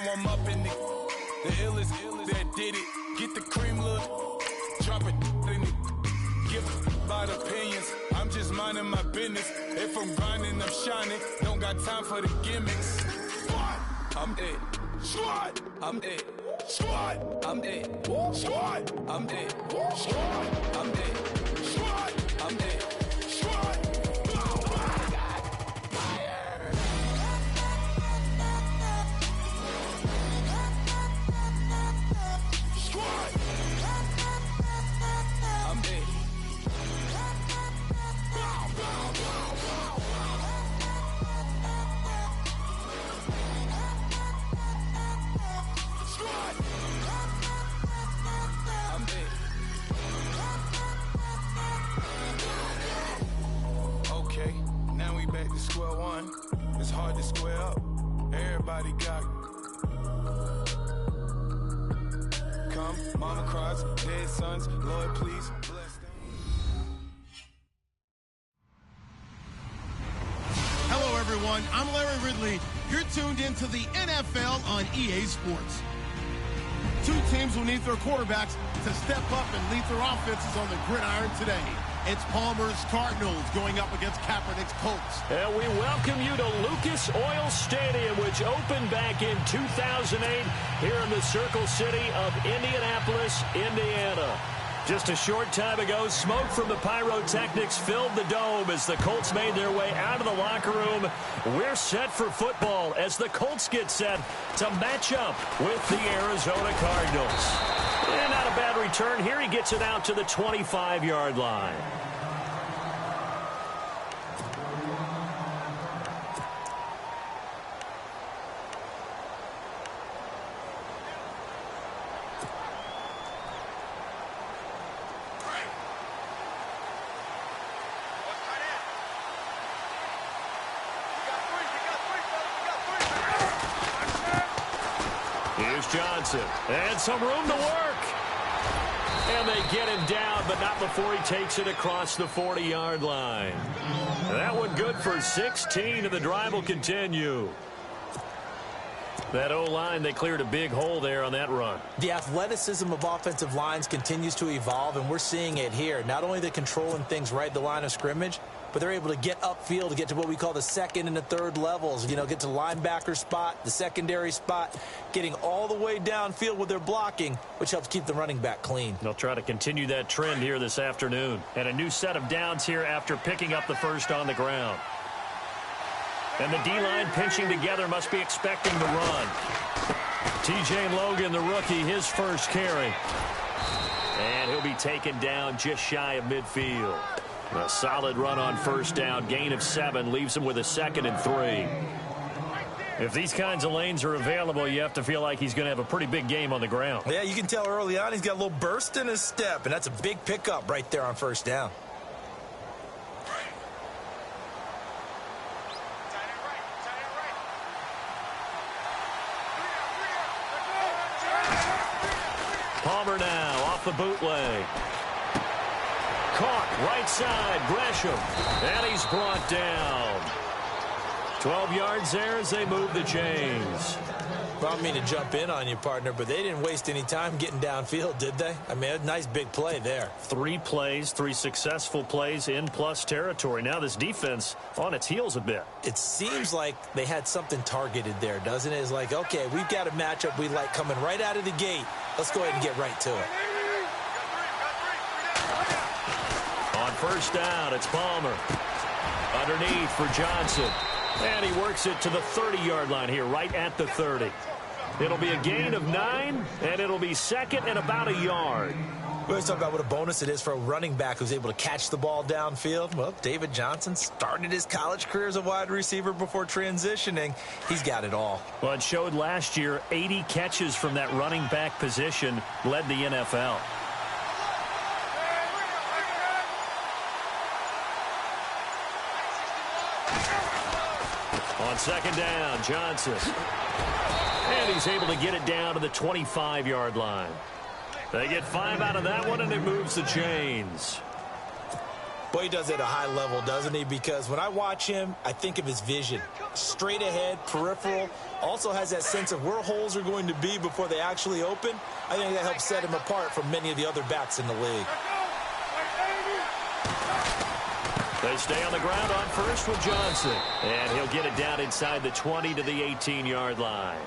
I'm up in the illest that did it. Get the cream, look, drop it in it. Give about opinions, I'm just minding my business. If I'm grinding, I'm shining. Don't got time for the gimmicks. Squad, I'm it. Squad, I'm it. Squad, I'm it. Squad, I'm it. Squad, I'm it. Squad, I'm it. Squad. Square one, it's hard to square up. Everybody got come, mama cries, dead sons, Lord please bless them. Hello everyone, I'm Larry Ridley. You're tuned into the NFL on EA Sports. Two teams will need their quarterbacks to step up and lead their offenses on the gridiron today. It's Palmer's Cardinals going up against Kaepernick's Colts. And we welcome you to Lucas Oil Stadium, which opened back in 2008 here in the Circle City of Indianapolis, Indiana. Just a short time ago, smoke from the pyrotechnics filled the dome as the Colts made their way out of the locker room. We're set for football as the Colts get set to match up with the Arizona Cardinals. And not a bad return here. He gets it out to the 25-yard line. Here's Johnson, and some room to work. And they get him down, but not before he takes it across the 40-yard line. That one good for 16, and the drive will continue. That O-line, they cleared a big hole there on that run. The athleticism of offensive lines continues to evolve, and we're seeing it here. Not only are they controlling things right at the line of scrimmage, but they're able to get upfield to get to what we call the second and the third levels. You know, get to the linebacker spot, the secondary spot, getting all the way downfield with their blocking, which helps keep the running back clean. They'll try to continue that trend here this afternoon. And a new set of downs here after picking up the first on the ground. And the D-line pinching together, must be expecting the run. T.J. Logan, the rookie, his first carry. And he'll be taken down just shy of midfield. A solid run on first down, gain of 7, leaves him with a 2nd and 3. If these kinds of lanes are available, you have to feel like he's going to have a pretty big game on the ground. Yeah, you can tell early on he's got a little burst in his step, and that's a big pickup right there on first down. Palmer now off the bootleg. Caught right side, Gresham, and he's brought down. 12 yards there as they move the chains. Well, I mean to jump in on you, partner, but they didn't waste any time getting downfield, did they? I mean, a nice big play there. 3 plays, 3 successful plays in plus territory. Now this defense on its heels a bit. It seems like they had something targeted there, doesn't it? It's like, okay, we've got a matchup we like coming right out of the gate. Let's go ahead and get right to it. On first down, it's Palmer. Underneath for Johnson. And he works it to the 30-yard line here, right at the 30. It'll be a gain of 9, and it'll be 2nd and about a yard. We always talk about what a bonus it is for a running back who's able to catch the ball downfield. Well, David Johnson started his college career as a wide receiver before transitioning. He's got it all. Well, it showed last year 80 catches from that running back position led the NFL. On second down, Johnson. And he's able to get it down to the 25-yard line. They get 5 out of that one, and it moves the chains. Well, he does it at a high level, doesn't he? Because when I watch him, I think of his vision. Straight ahead, peripheral. Also has that sense of where holes are going to be before they actually open. I think that helps set him apart from many of the other backs in the league. They stay on the ground on first with Johnson. And he'll get it down inside the 20 to the 18-yard line.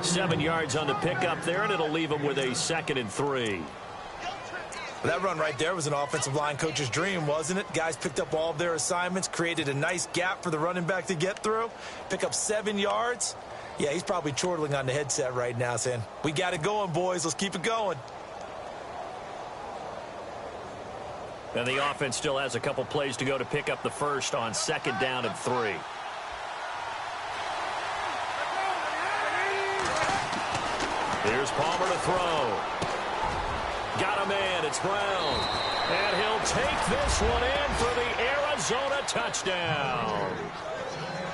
7 yards on the pickup there, and it'll leave him with a 2nd and 3. That run right there was an offensive line coach's dream, wasn't it? Guys picked up all of their assignments, created a nice gap for the running back to get through, pick up 7 yards. Yeah, he's probably chortling on the headset right now saying, we got it going, boys. Let's keep it going. And the offense still has a couple plays to go to pick up the first on 2nd down and 3. Here's Palmer to throw. Got a man. It's Brown. And he'll take this one in for the Arizona touchdown.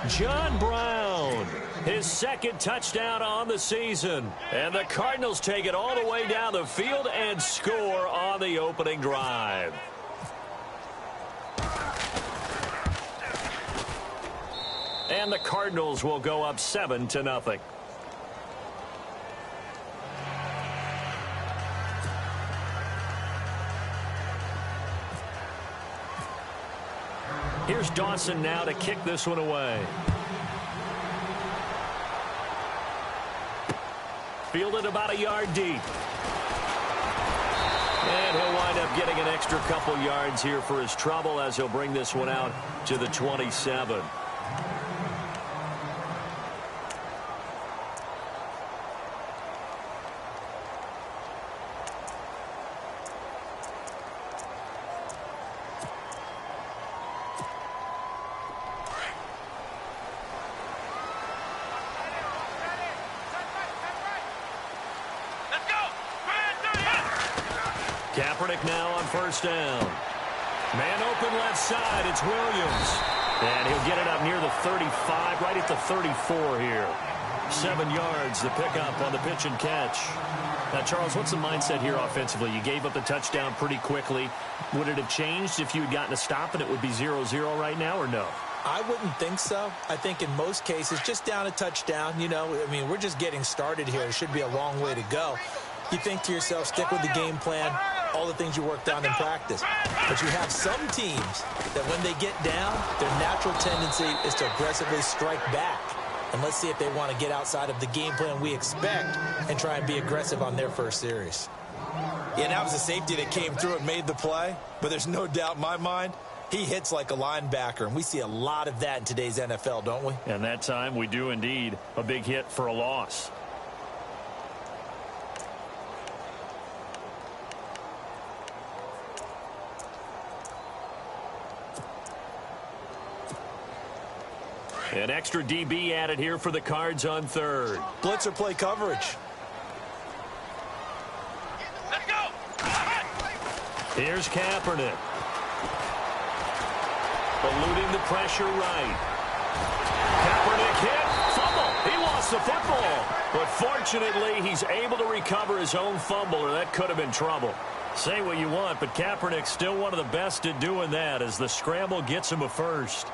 John Brown, his 2nd touchdown on the season. And the Cardinals take it all the way down the field and score on the opening drive. And the Cardinals will go up 7-0. Here's Dawson now to kick this one away. Fielded about a yard deep. And he'll wind up getting an extra couple yards here for his trouble as he'll bring this one out to the 27. Kaepernick now on first down. Man open left side. It's Williams. And he'll get it up near the 35, right at the 34 here. 7 yards, the pickup on the pitch and catch. Now, Charles, what's the mindset here offensively? You gave up the touchdown pretty quickly. Would it have changed if you had gotten a stop and it would be 0-0 right now, or no? I wouldn't think so. I think in most cases, just down a touchdown, you know, I mean, we're just getting started here. It should be a long way to go. You think to yourself, stick with the game plan, all the things you worked on in practice. But you have some teams that when they get down, their natural tendency is to aggressively strike back. And let's see if they want to get outside of the game plan we expect and try and be aggressive on their first series. Yeah, that was a safety that came through and made the play. But there's no doubt in my mind, he hits like a linebacker. And we see a lot of that in today's NFL, don't we? And that time we do indeed. A big hit for a loss. An extra DB added here for the Cards on third. Blitzer play coverage. Let's go. Here's Kaepernick. Eluding the pressure right. Kaepernick hit. Fumble. He lost the football. But fortunately, he's able to recover his own fumble, or that could have been trouble. Say what you want, but Kaepernick's still one of the best at doing that as the scramble gets him a first.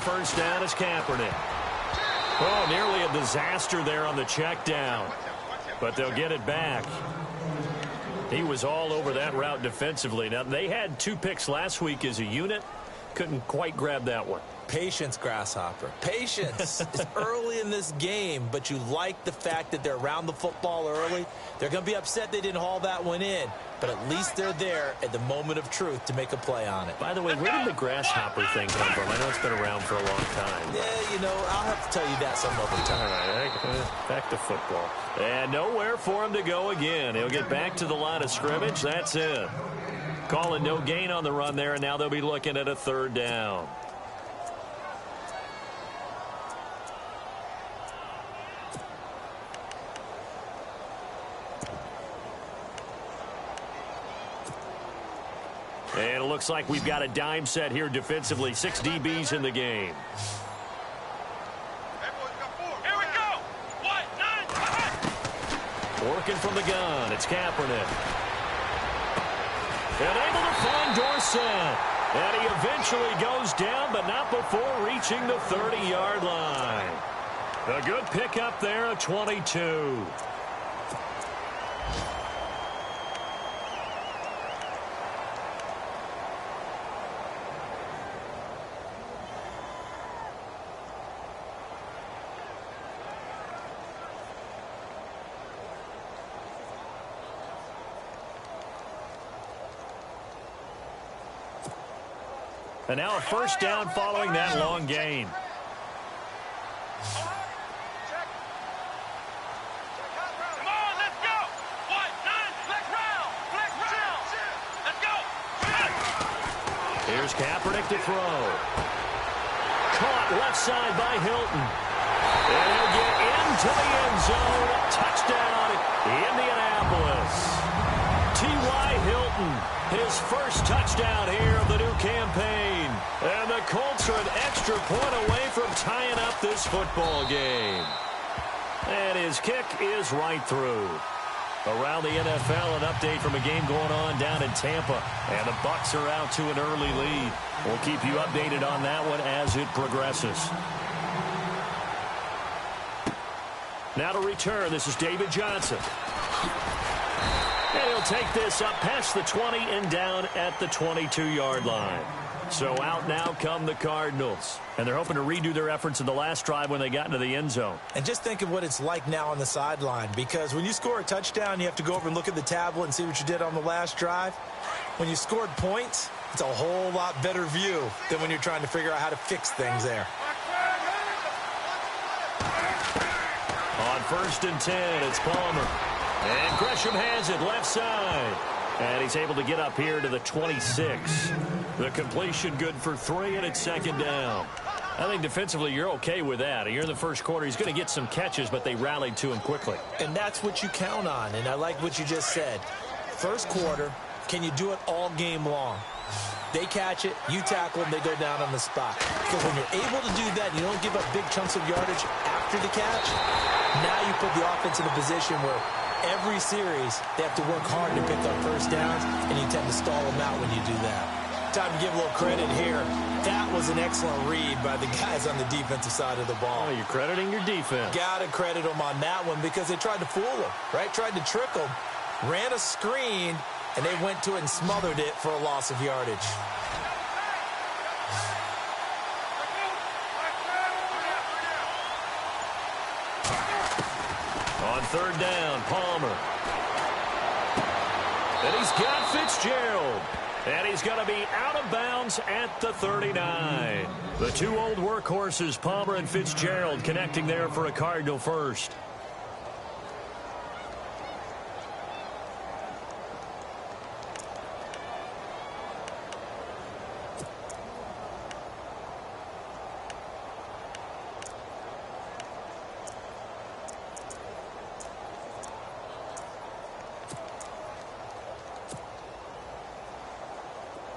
First down is Kaepernick. Oh, nearly a disaster there on the check down. But they'll get it back. He was all over that route defensively. Now, they had 2 picks last week as a unit. Couldn't quite grab that one. Patience, Grasshopper. Patience. It's early in this game, but you like the fact that they're around the football early. They're going to be upset they didn't haul that one in, but at least they're there at the moment of truth to make a play on it. By the way, where did the Grasshopper thing come from? I know it's been around for a long time. Yeah, you know, I'll have to tell you that some other time. All right, back to football. And nowhere for him to go again. He'll get back to the line of scrimmage. That's it. Calling no gain on the run there, and now they'll be looking at a 3rd down. And it looks like we've got a dime set here defensively. 6 DBs in the game. Here we go. 1-9. Working from the gun. It's Kaepernick. And able to find Dorsett. And he eventually goes down, but not before reaching the 30-yard line. A good pickup there, a 22. And now a first down following that long gain. Come on, let's go. 1-9. Flex round. Let's go. Here's Kaepernick to throw. Caught left side by Hilton. And he'll get into the end zone. Touchdown, Indianapolis. T.Y. Hilton, his first touchdown here of the new campaign. And the Colts are an extra point away from tying up this football game. And his kick is right through. Around the NFL, an update from a game going on down in Tampa. And the Bucs are out to an early lead. We'll keep you updated on that one as it progresses. Now to return, this is David Johnson. And he'll take this up past the 20 and down at the 22-yard line. So out now come the Cardinals. And they're hoping to redo their efforts in the last drive when they got into the end zone. And just think of what it's like now on the sideline, because when you score a touchdown, you have to go over and look at the tablet and see what you did on the last drive. When you scored points, it's a whole lot better view than when you're trying to figure out how to fix things there. On 1st and 10, it's Palmer. And Gresham has it left side. And he's able to get up here to the 26. The completion good for 3, and it's 2nd down. I think defensively you're okay with that. Here in the first quarter, he's going to get some catches, but they rallied to him quickly. And that's what you count on, and I like what you just said. First quarter, can you do it all game long? They catch it, you tackle them, they go down on the spot. Because when you're able to do that, you don't give up big chunks of yardage after the catch, now you put the offense in a position where every series, they have to work hard to pick up first downs, and you tend to stall them out when you do that. Time to give a little credit here. That was an excellent read by the guys on the defensive side of the ball. Oh, you're crediting your defense. Got to credit them on that one because they tried to fool them, right? Tried to trick them, ran a screen, and they went to it and smothered it for a loss of yardage. On 3rd down, Palmer. And he's got Fitzgerald. And he's going to be out of bounds at the 39. The two old workhorses, Palmer and Fitzgerald, connecting there for a Cardinal first.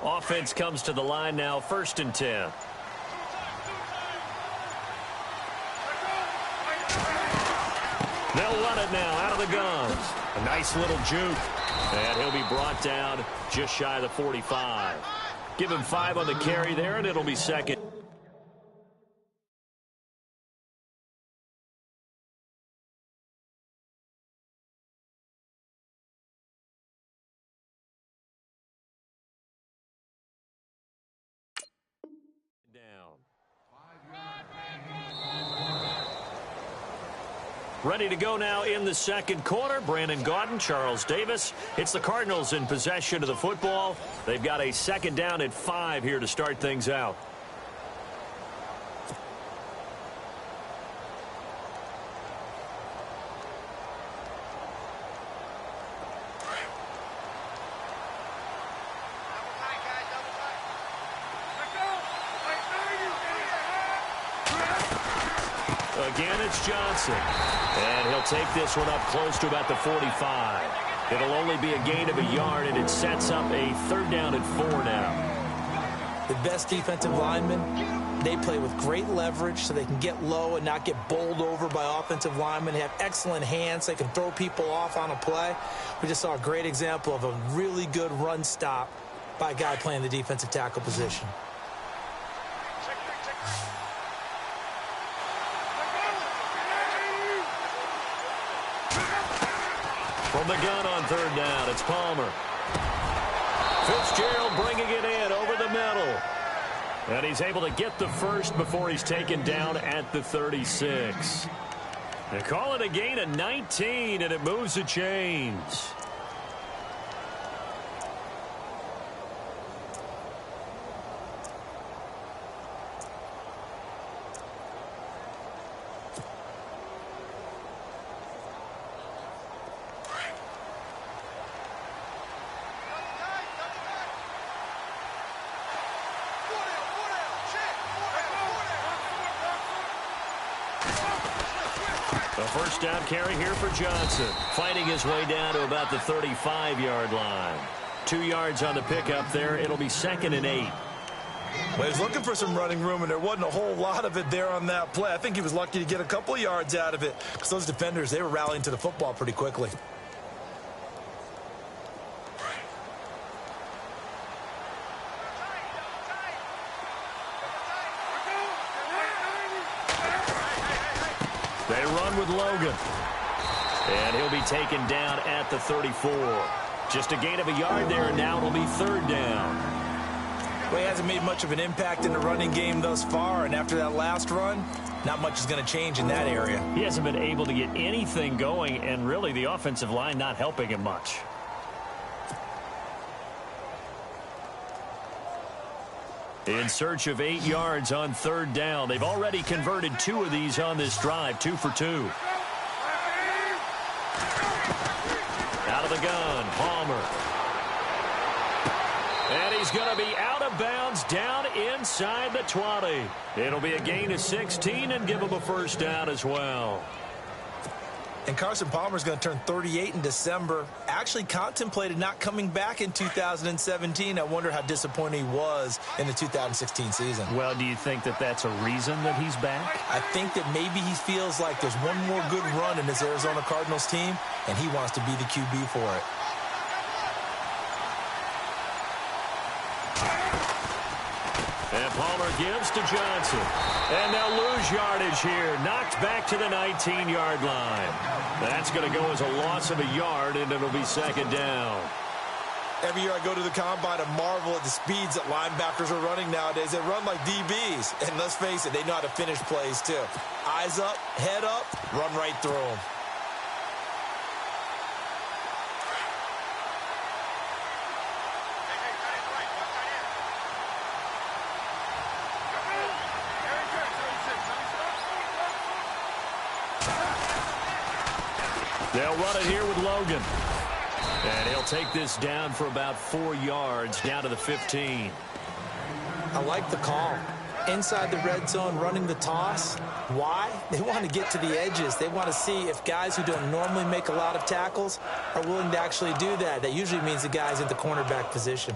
Offense comes to the line now, 1st and 10. They'll run it now out of the guns. A nice little juke. And he'll be brought down just shy of the 45. Give him 5 on the carry there, and it'll be 2nd. Ready to go now in the second quarter. Brandon Gaudin, Charles Davis. It's the Cardinals in possession of the football. They've got a 2nd down at 5 here to start things out. Again, it's Johnson. And he'll take this one up close to about the 45. It'll only be a gain of a yard, and it sets up a 3rd down and 4 now. The best defensive linemen, they play with great leverage so they can get low and not get bowled over by offensive linemen. They have excellent hands. They can throw people off on a play. We just saw a great example of a really good run stop by a guy playing the defensive tackle position. From the gun on 3rd down, it's Palmer. Fitzgerald bringing it in over the middle. And he's able to get the first before he's taken down at the 36. They call it a gain of 19, and it moves the chains. A 1st down carry here for Johnson. Fighting his way down to about the 35-yard line. 2 yards on the pickup there. It'll be 2nd and 8. Well, he's looking for some running room, and there wasn't a whole lot of it there on that play. I think he was lucky to get a couple of yards out of it because those defenders, they were rallying to the football pretty quickly. They run with Logan. And he'll be taken down at the 34. Just a gain of a yard there, and now it'll be 3rd down. Well, he hasn't made much of an impact in the running game thus far, and after that last run, not much is going to change in that area. He hasn't been able to get anything going, and really the offensive line not helping him much. In search of 8 yards on 3rd down. They've already converted 2 of these on this drive, 2 for 2. Out of the gun, Palmer. And he's going to be out of bounds down inside the 20. It'll be a gain of 16 and give him a 1st down as well. And Carson Palmer's going to turn 38 in December. Actually contemplated not coming back in 2017. I wonder how disappointed he was in the 2016 season. Well, do you think that that's a reason that he's back? I think that maybe he feels like there's one more good run in this Arizona Cardinals team, and he wants to be the QB for it. And Palmer gives to Johnson. And they'll lose yardage here. Knocked back to the 19-yard line. That's going to go as a loss of a yard, and it'll be 2nd down. Every year I go to the combine and marvel at the speeds that linebackers are running nowadays. They run like DBs. And let's face it, they know how to finish plays too. Eyes up, head up, run right through them. They'll run it here with Logan. And he'll take this down for about 4 yards, down to the 15. I like the call. Inside the red zone, running the toss. Why? They want to get to the edges. They want to see if guys who don't normally make a lot of tackles are willing to actually do that. That usually means the guy's in the cornerback position.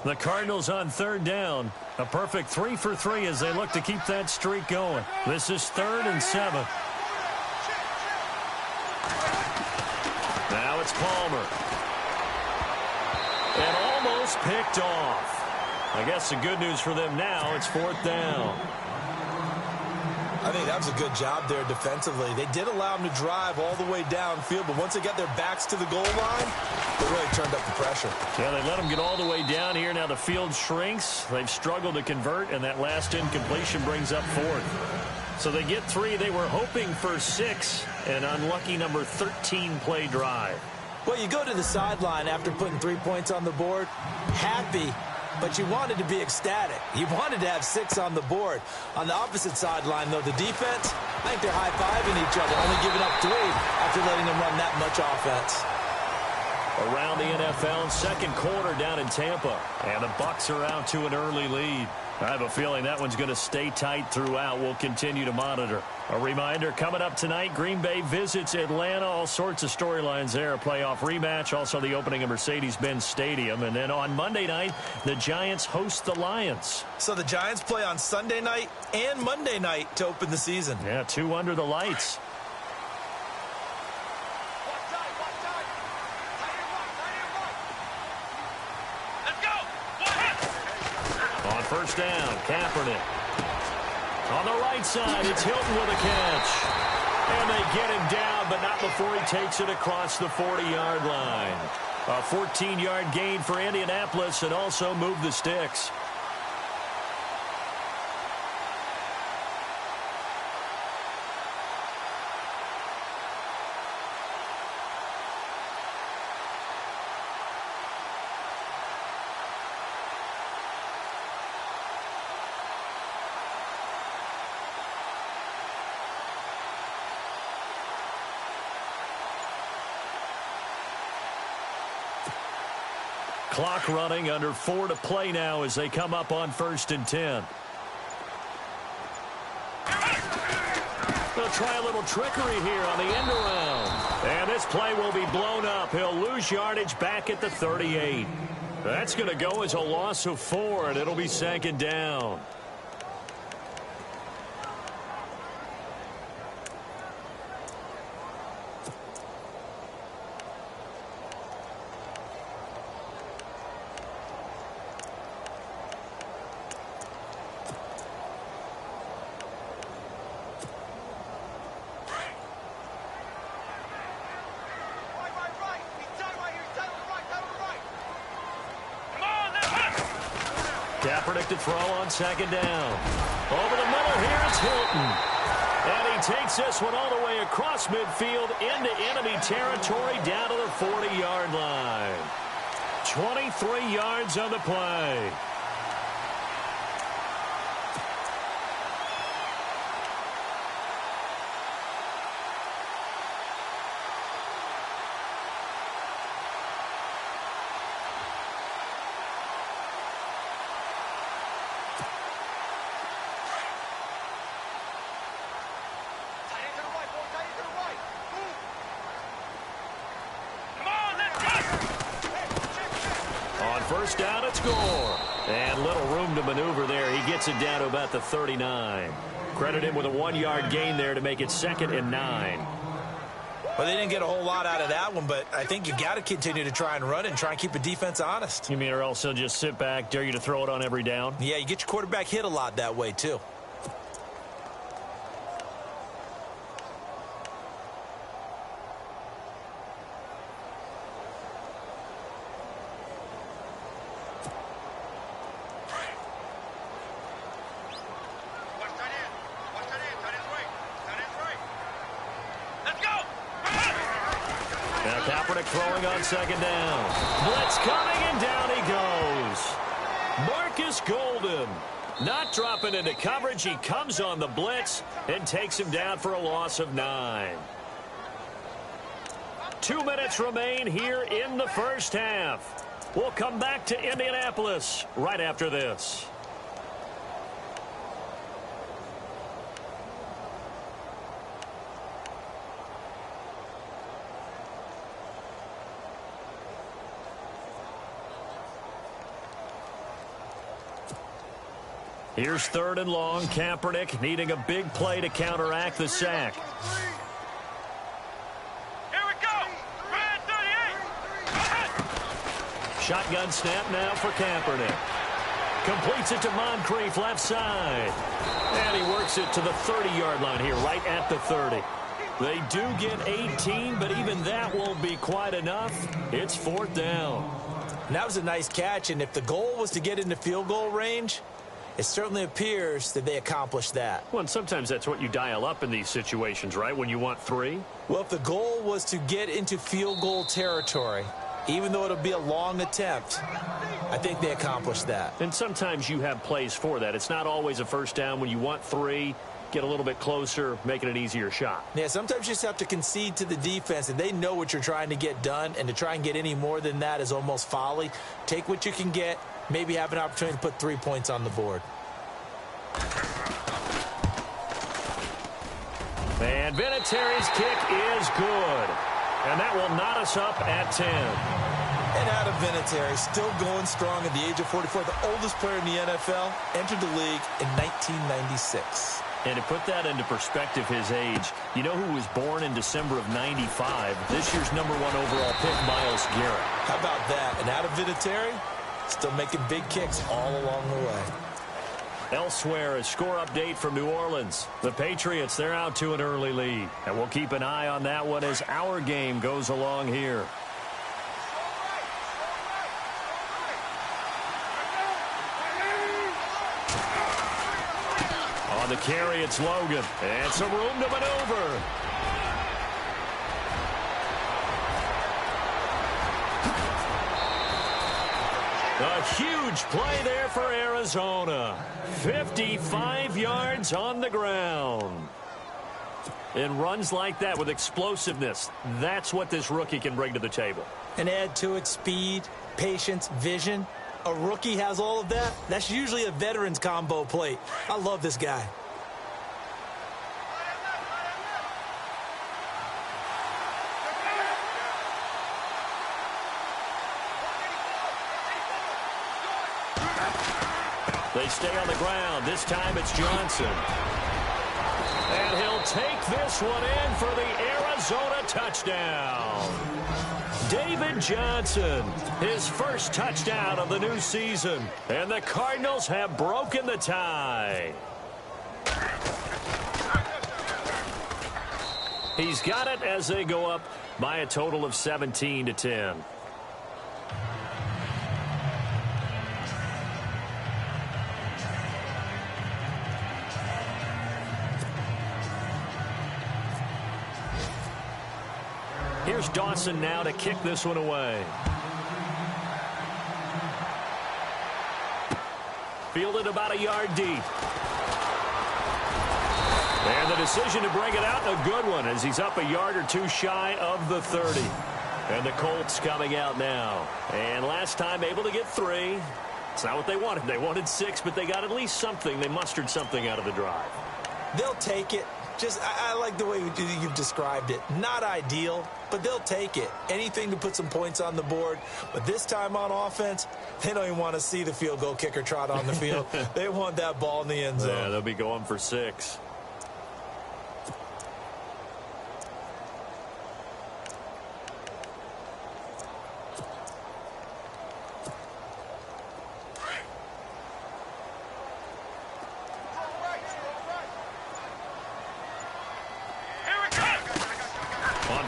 The Cardinals on 3rd down. A perfect 3 for 3 as they look to keep that streak going. This is 3rd and 7. Now it's Palmer. And almost picked off. I guess the good news for them now, it's 4th down. I think that was a good job there defensively. They did allow them to drive all the way downfield, but once they got their backs to the goal line, they really turned up the pressure. Yeah, they let them get all the way down here. Now the field shrinks. They've struggled to convert, and that last incompletion brings up 4th. So they get 3. They were hoping for 6, an unlucky number 13 play drive. Well, you go to the sideline after putting 3 points on the board, happy, but you wanted to be ecstatic. You wanted to have 6 on the board. On the opposite sideline, though, the defense, I think they're high-fiving each other, only giving up 3 after letting them run that much offense. Around the NFL, second quarter down in Tampa. And the Bucs are out to an early lead. I have a feeling that one's going to stay tight throughout. We'll continue to monitor. A reminder, coming up tonight, Green Bay visits Atlanta. All sorts of storylines there. A playoff rematch, also the opening of Mercedes-Benz Stadium. And then on Monday night, the Giants host the Lions. So the Giants play on Sunday night and Monday night to open the season. Yeah, 2 under the lights. First down, Kaepernick. On the right side, it's Hilton with a catch. And they get him down, but not before he takes it across the 40-yard line. A 14-yard gain for Indianapolis and also move the sticks. Clock running, under 4 to play now as they come up on 1st and 10. They'll try a little trickery here on the end around. And this play will be blown up. He'll lose yardage back at the 38. That's going to go as a loss of 4, and it'll be 2nd down. Kaepernick to throw on 2nd down. Over the middle here, it's Hilton. And he takes this one all the way across midfield into enemy territory down to the 40-yard line. 23 yards on the play. First down at score. And little room to maneuver there. He gets it down to about the 39. Credit him with a 1-yard gain there to make it 2nd and 9. Well, they didn't get a whole lot out of that one, but I think you got to continue to try and run and try and keep the defense honest. You mean or else they'll just sit back, dare you to throw it on every down? Yeah, you get your quarterback hit a lot that way, too. Throwing on 2nd down. Blitz coming, and down he goes. Marcus Golden not dropping into coverage. He comes on the blitz and takes him down for a loss of 9. 2 minutes remain here in the first half. We'll come back to Indianapolis right after this. Here's 3rd and long. Kaepernick needing a big play to counteract the sack. Here we go. Red 38. Shotgun snap now for Kaepernick. Completes it to Moncrief left side. And he works it to the 30-yard line here, right at the 30. They do get 18, but even that won't be quite enough. It's 4th down. And that was a nice catch, and if the goal was to get into field goal range, it certainly appears that they accomplished that. Well, and sometimes that's what you dial up in these situations, right, when you want 3? Well, if the goal was to get into field goal territory, even though it'll be a long attempt, I think they accomplished that. And sometimes you have plays for that. It's not always a first down when you want 3. get a little bit closer, making an easier shot. Yeah, sometimes you just have to concede to the defense, and they know what you're trying to get done, and to try and get any more than that is almost folly. Take what you can get, maybe have an opportunity to put 3 points on the board. And Vinatieri's kick is good. And that will knot us up at 10. And Adam Vinatieri still going strong at the age of 44. The oldest player in the NFL entered the league in 1996. And to put that into perspective, his age, you know who was born in December of 95? This year's #1 overall pick, Myles Garrett. How about that? And Adam Vinatieri still making big kicks all along the way. Elsewhere, a score update from New Orleans. The Patriots, they're out to an early lead. And we'll keep an eye on that one as our game goes along here. On the carry, it's Logan. And some room to maneuver. A huge play there for Arizona. 55 yards on the ground. And runs like that with explosiveness. That's what this rookie can bring to the table. And add to it speed, patience, vision. A rookie has all of that. That's usually a veteran's combo plate. I love this guy. They stay on the ground. This time it's Johnson. And he'll take this one in for the Arizona touchdown. David Johnson, his first touchdown of the new season. And the Cardinals have broken the tie. He's got it as they go up by a total of 17-10. Here's Dawson now to kick this one away. Fielded about a yard deep. And the decision to bring it out, a good one, as he's up a yard or two shy of the 30. And the Colts coming out now. And last time able to get 3. It's not what they wanted. They wanted 6, but they got at least something. They mustered something out of the drive. They'll take it. Just, I like the way you've described it. Not ideal, but they'll take it. Anything to put some points on the board. But this time on offense, they don't even want to see the field goal kicker trot on the field. They want that ball in the end zone. Yeah, they'll be going for 6.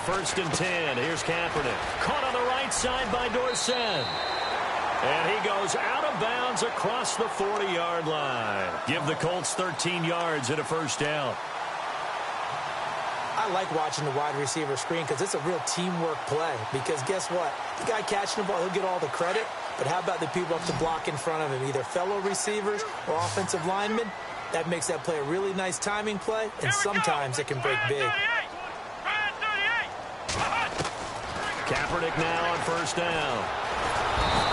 First and 10. Here's Kaepernick. Caught on the right side by Dorsett. And he goes out of bounds across the 40-yard line. Give the Colts 13 yards and a first down. I like watching the wide receiver screen because it's a real teamwork play. Because guess what? The guy catching the ball, he'll get all the credit. But how about the people up to block in front of him? Either fellow receivers or offensive linemen. That makes that play a really nice timing play. And sometimes it can break big. Kaepernick now on first down.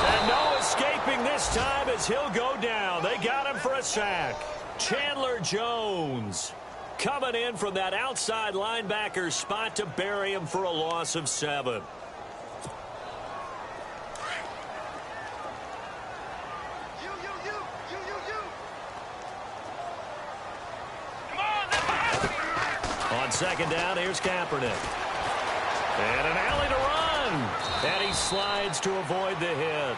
And no escaping this time as he'll go down. They got him for a sack. Chandler Jones coming in from that outside linebacker spot to bury him for a loss of 7. On second down, here's Kaepernick. And an alley to run. And he slides to avoid the hit.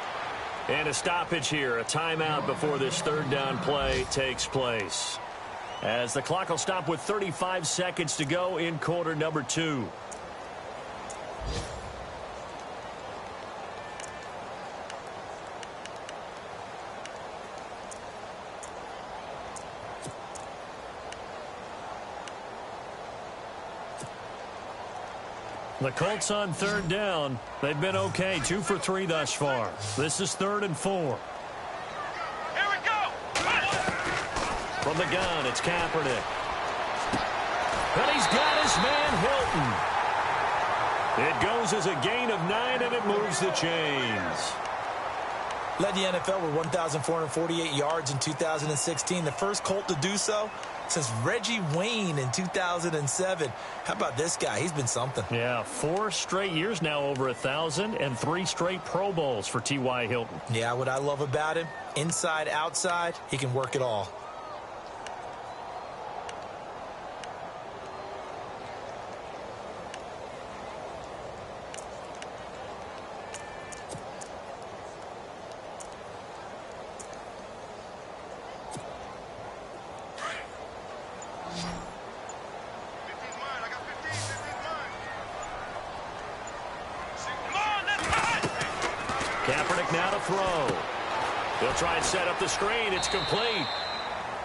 And a stoppage here, a timeout before this third down play takes place. As the clock will stop with 35 seconds to go in quarter number 2. The Colts on third down. They've been okay. 2 for 3 thus far. This is 3rd and 4. Here we go. From the gun, it's Kaepernick. And he's got his man Hilton. It goes as a gain of 9, and it moves the chains. Led the NFL with 1,448 yards in 2016. The first Colt to do so since Reggie Wayne in 2007. How about this guy? He's been something. Yeah, 4 straight years now over 1,000 and 3 straight Pro Bowls for T.Y. Hilton. Yeah, what I love about him, inside, outside, he can work it all. Kaepernick now to throw. He'll try and set up the screen. It's complete.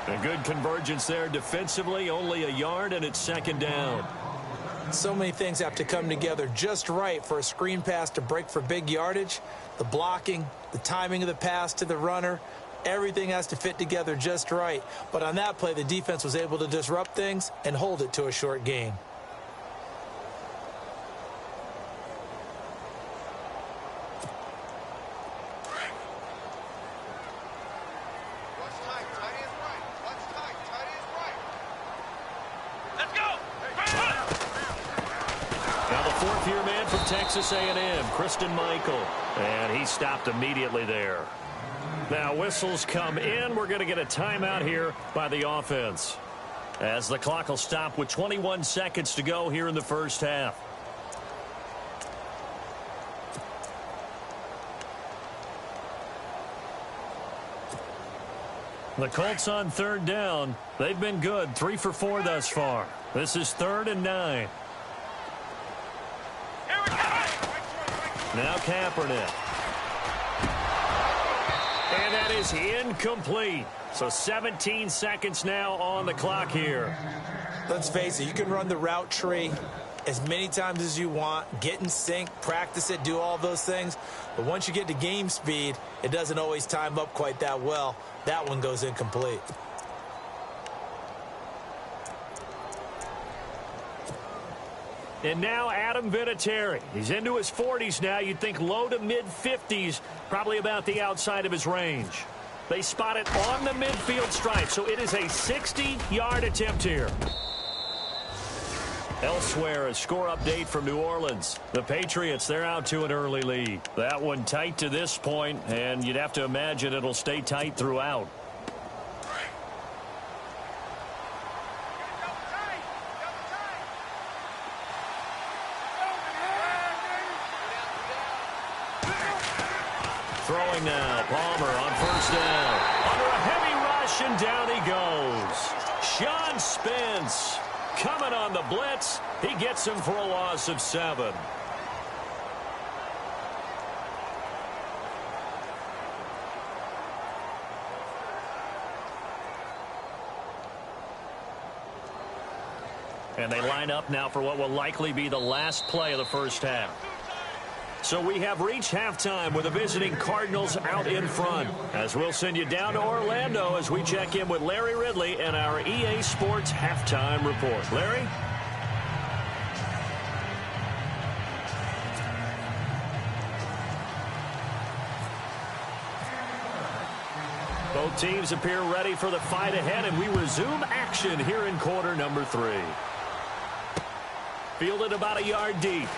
A good convergence there defensively. Only a yard, and it's second down. So many things have to come together just right for a screen pass to break for big yardage. The blocking, the timing of the pass to the runner, everything has to fit together just right. But on that play, the defense was able to disrupt things and hold it to a short gain. Texas A&M, Kristen Michael, and he stopped immediately there. Now whistles come in. We're going to get a timeout here by the offense, as the clock will stop with 21 seconds to go here in the first half. The Colts on third down. They've been good, 3 for 4 thus far. This is 3rd and 9. Now Kaepernick. And that is incomplete. So 17 seconds now on the clock here. Let's face it, you can run the route tree as many times as you want, get in sync, practice it, do all those things. But once you get to game speed, it doesn't always time up quite that well. That one goes incomplete. And now Adam Vinatieri. He's into his 40s now. You'd think low to mid-50s, probably about the outside of his range. They spot it on the midfield stripe, so it is a 60-yard attempt here. Elsewhere, a score update from New Orleans. The Patriots, they're out to an early lead. That one tight to this point, and you'd have to imagine it'll stay tight throughout. Throwing now, Palmer on first down. Under a heavy rush, and down he goes. Sean Spence coming on the blitz. He gets him for a loss of 7. And they line up now for what will likely be the last play of the first half. So we have reached halftime with the visiting Cardinals out in front, as we'll send you down to Orlando as we check in with Larry Ridley and our EA Sports halftime report. Larry? Both teams appear ready for the fight ahead, and we resume action here in quarter number 3. Fielded about a yard deep.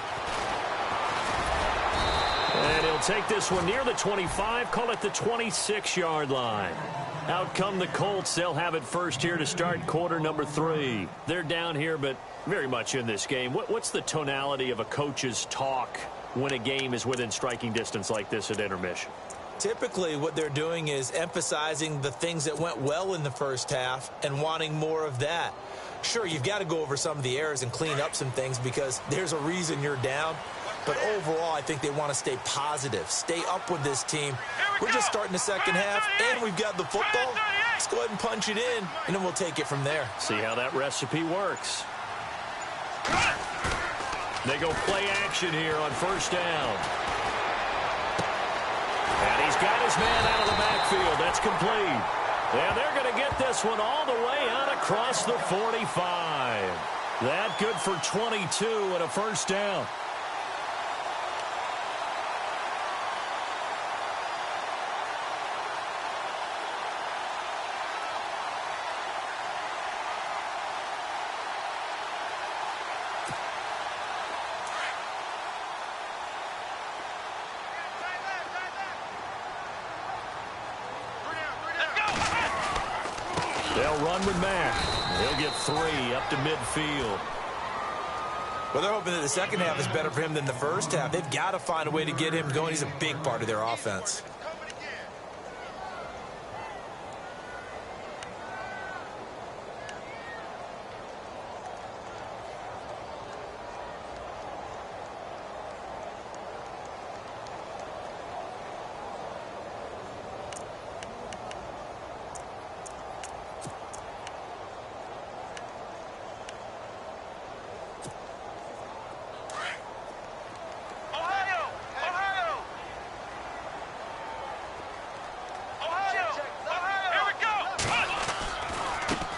And he'll take this one near the 25, call it the 26-yard line. Out come the Colts. They'll have it first here to start quarter number 3. They're down here, but very much in this game. What's the tonality of a coach's talk when a game is within striking distance like this at intermission? Typically, what they're doing is emphasizing the things that went well in the first half and wanting more of that. Sure, you've got to go over some of the errors and clean up some things because there's a reason you're down. But overall, I think they want to stay positive, stay up with this team. We're just starting the second half, and we've got the football. Let's go ahead and punch it in, and then we'll take it from there. See how that recipe works. They go play action here on first down. And he's got his man out of the backfield. That's complete. And they're going to get this one all the way out across the 45. That good for 22 and a first down. They'll run with Mack. He'll get 3 up to midfield. Well, they're hoping that the second half is better for him than the first half. They've got to find a way to get him going. He's a big part of their offense.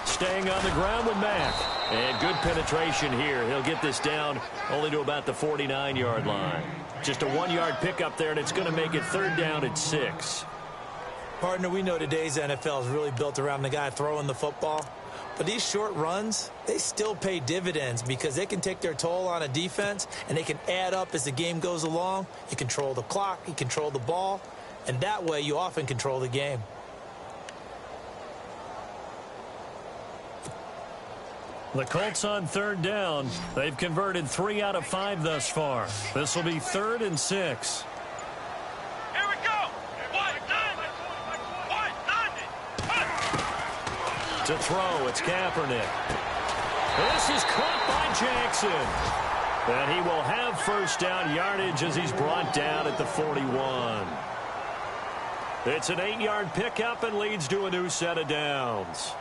Staying on the ground with Mack. And good penetration here. He'll get this down only to about the 49-yard line. Just a 1-yard pickup there, and it's going to make it 3rd down at 6. Partner, we know today's NFL is really built around the guy throwing the football. But these short runs, they still pay dividends because they can take their toll on a defense, and they can add up as the game goes along. You control the clock, you control the ball, and that way you often control the game. The Colts on 3rd down. They've converted 3 out of 5 thus far. This will be 3rd and 6. Here we go. To throw, it's Kaepernick. This is caught by Jackson. And he will have first down yardage as he's brought down at the 41. It's an 8-yard pickup and leads to a new set of downs.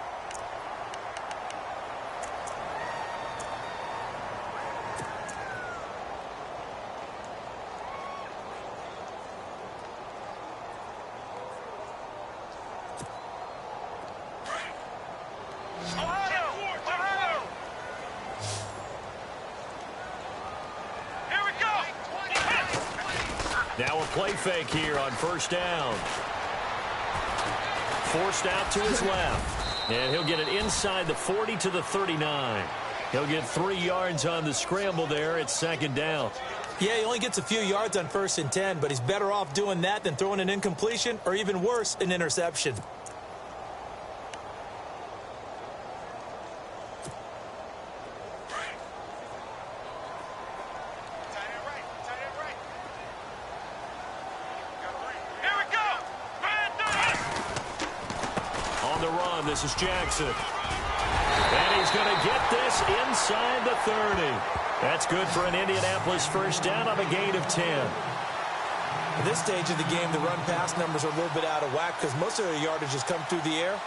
Now a play fake here on first down. Forced out to his left. And he'll get it inside the 40 to the 39. He'll get 3 yards on the scramble there. It's 2nd down. Yeah, he only gets a few yards on 1st and 10, but he's better off doing that than throwing an incompletion or even worse, an interception. This is Jackson. And he's going to get this inside the 30. That's good for an Indianapolis first down on a gain of 10. At this stage of the game, the run-pass numbers are a little bit out of whack because most of their yardage has come through the air.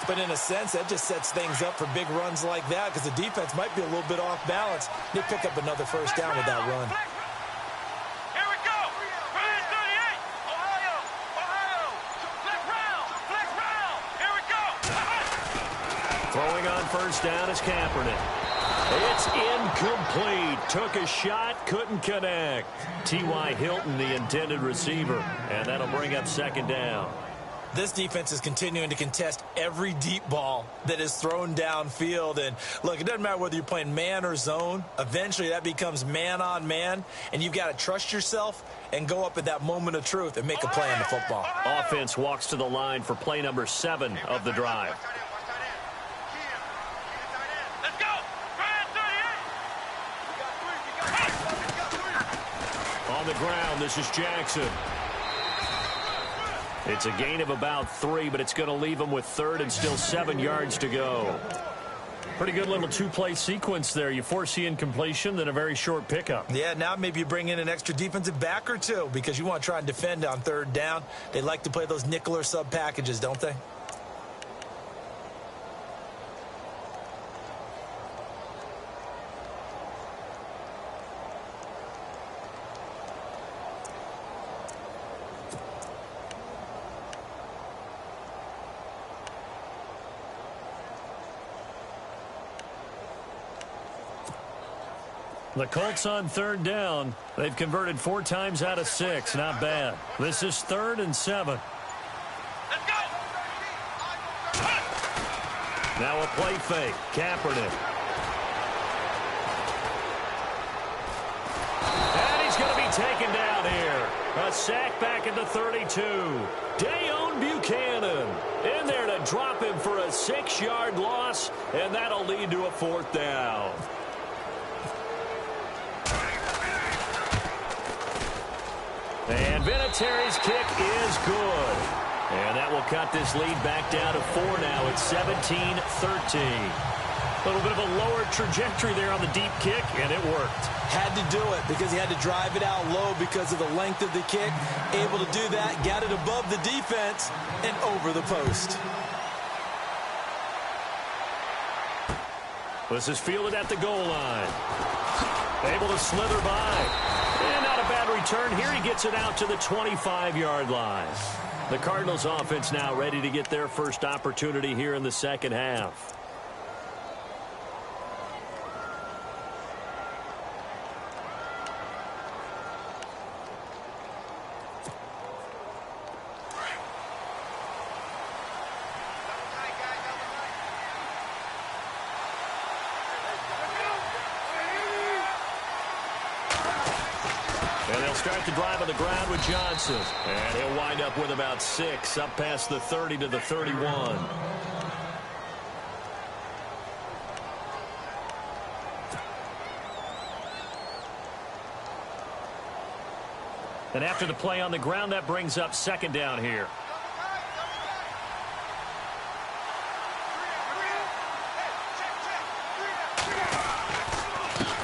But in a sense, that just sets things up for big runs like that because the defense might be a little bit off balance. They pick up another first down with that run. Throwing on first down is Kaepernick. It's incomplete. Took a shot, couldn't connect. T.Y. Hilton, the intended receiver, and that'll bring up 2nd down. This defense is continuing to contest every deep ball that is thrown downfield. And, look, it doesn't matter whether you're playing man or zone. Eventually, that becomes man-on-man, and you've got to trust yourself and go up at that moment of truth and make a play on the football. Offense walks to the line for play number 7 of the drive. On the ground, this is Jackson. It's a gain of about 3, but it's going to leave him with 3rd and still 7 yards to go. Pretty good little 2-play sequence there. You force the incompletion, then a very short pickup. Yeah, now maybe you bring in an extra defensive back or two because you want to try and defend on 3rd down. They like to play those nickel or sub packages, don't they? The Colts on third down. They've converted 4 times out of 6. Not bad. This is 3rd and 7. Let's go! Now a play fake. Kaepernick. And he's going to be taken down here. A sack back at the 32. Dayon Buchanan in there to drop him for a 6-yard loss, and that'll lead to a 4th down. And Vinatieri's kick is good. And that will cut this lead back down to 4 now. It's 17-13. A little bit of a lower trajectory there on the deep kick, and it worked. Had to do it because he had to drive it out low because of the length of the kick. Able to do that, got it above the defense and over the post. This is fielded at the goal line. Able to slither by. And not a bad return. Here he gets it out to the 25-yard line. The Cardinals offense now ready to get their first opportunity here in the second half. And they'll start the drive on the ground with Johnson. And he'll wind up with about 6, up past the 30 to the 31. And after the play on the ground, that brings up 2nd down here.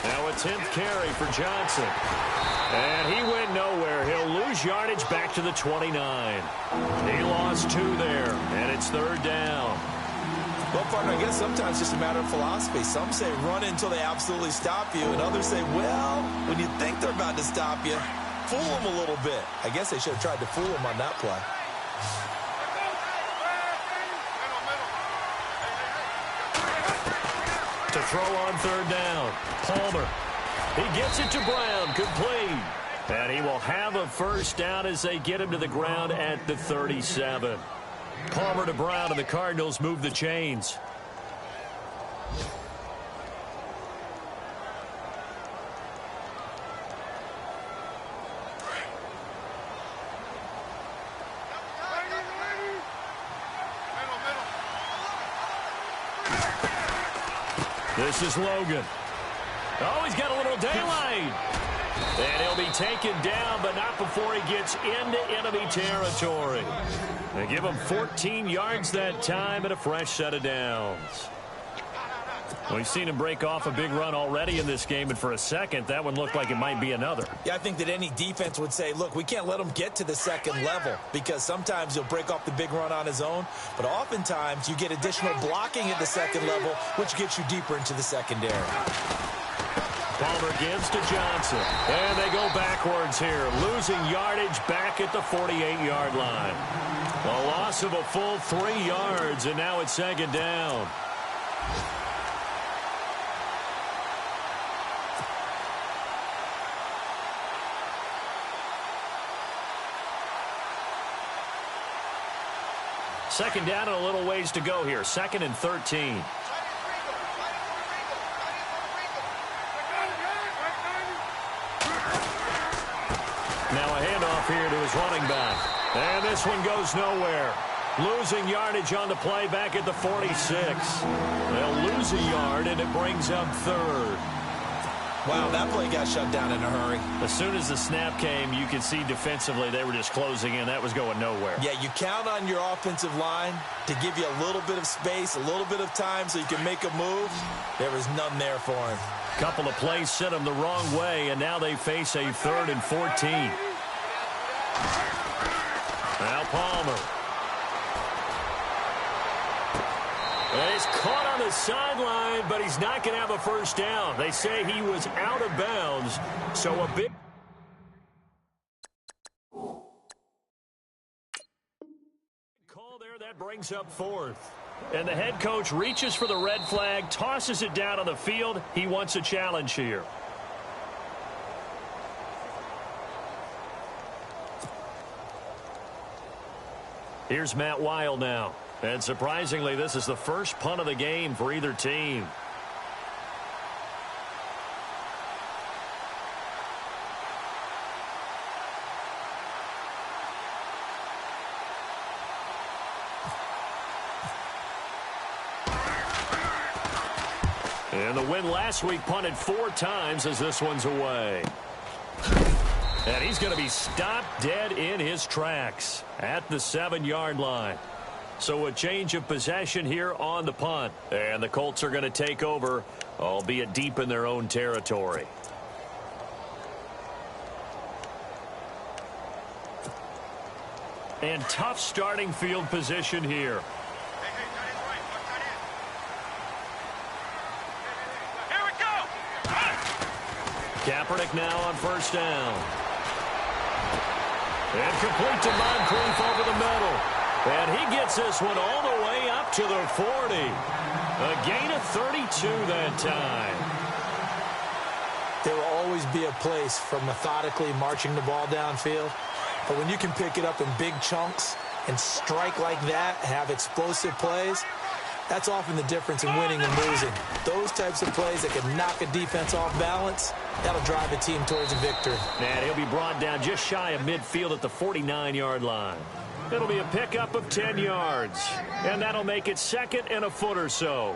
Now a 10th carry for Johnson. And he went nowhere. He'll lose yardage back to the 29. He lost 2 there, and it's 3rd down. Well, partner, I guess sometimes it's just a matter of philosophy. Some say run until they absolutely stop you, and others say, well, when you think they're about to stop you, fool them a little bit. I guess they should have tried to fool them on that play. To throw on 3rd down, Palmer. He gets it to Brown, complete. And he will have a 1st down as they get him to the ground at the 37. Palmer to Brown, and the Cardinals move the chains. This is Logan. Oh, he's got a little daylight. And he'll be taken down, but not before he gets into enemy territory. They give him 14 yards that time and a fresh set of downs. We've seen him break off a big run already in this game, and for a second, that one looked like it might be another. Yeah, I think that any defense would say, look, we can't let him get to the 2nd level because sometimes he'll break off the big run on his own, but oftentimes you get additional blocking at the 2nd level, which gets you deeper into the secondary. Palmer gives to Johnson, and they go backwards here, losing yardage back at the 48-yard line. A loss of a full 3 yards, and now it's 2nd down. Second down and a little ways to go here. 2nd and 13. Now a handoff here to his running back. And this one goes nowhere. Losing yardage on the play back at the 46. They'll lose a yard, and it brings up 3rd. Wow, that play got shut down in a hurry. As soon as the snap came, you could see defensively they were just closing in. That was going nowhere. Yeah, you count on your offensive line to give you a little bit of space, a little bit of time so you can make a move. There was none there for him. Couple of plays sent them the wrong way, and now they face a 3rd and 14. Now Palmer. And he's caught on the sideline, but he's not going to have a 1st down. They say he was out of bounds, so a big call there. That brings up 4th. And the head coach reaches for the red flag, tosses it down on the field. He wants a challenge here. Here's Matt Weil now. And surprisingly, this is the first punt of the game for either team. And the win last week punted 4 times as this one's away. And he's going to be stopped dead in his tracks at the 7-yard line. So a change of possession here on the punt. And the Colts are going to take over, albeit deep in their own territory. And tough starting field position here. Kaepernick now on first down. And complete to Moncrief over the middle. And he gets this one all the way up to the 40. A gain of 32 that time. There will always be a place for methodically marching the ball downfield. But when you can pick it up in big chunks and strike like that, have explosive plays, that's often the difference in winning and losing. Those types of plays that can knock a defense off balance, that'll drive a team towards a victory. And he'll be brought down just shy of midfield at the 49-yard line. It'll be a pickup of 10 yards. And that'll make it second and a foot or so.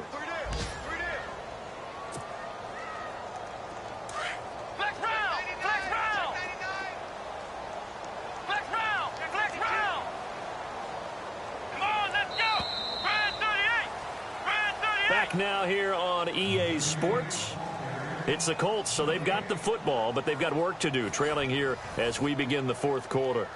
Back now here on EA Sports. It's the Colts, so they've got the football, but they've got work to do, trailing here as we begin the fourth quarter.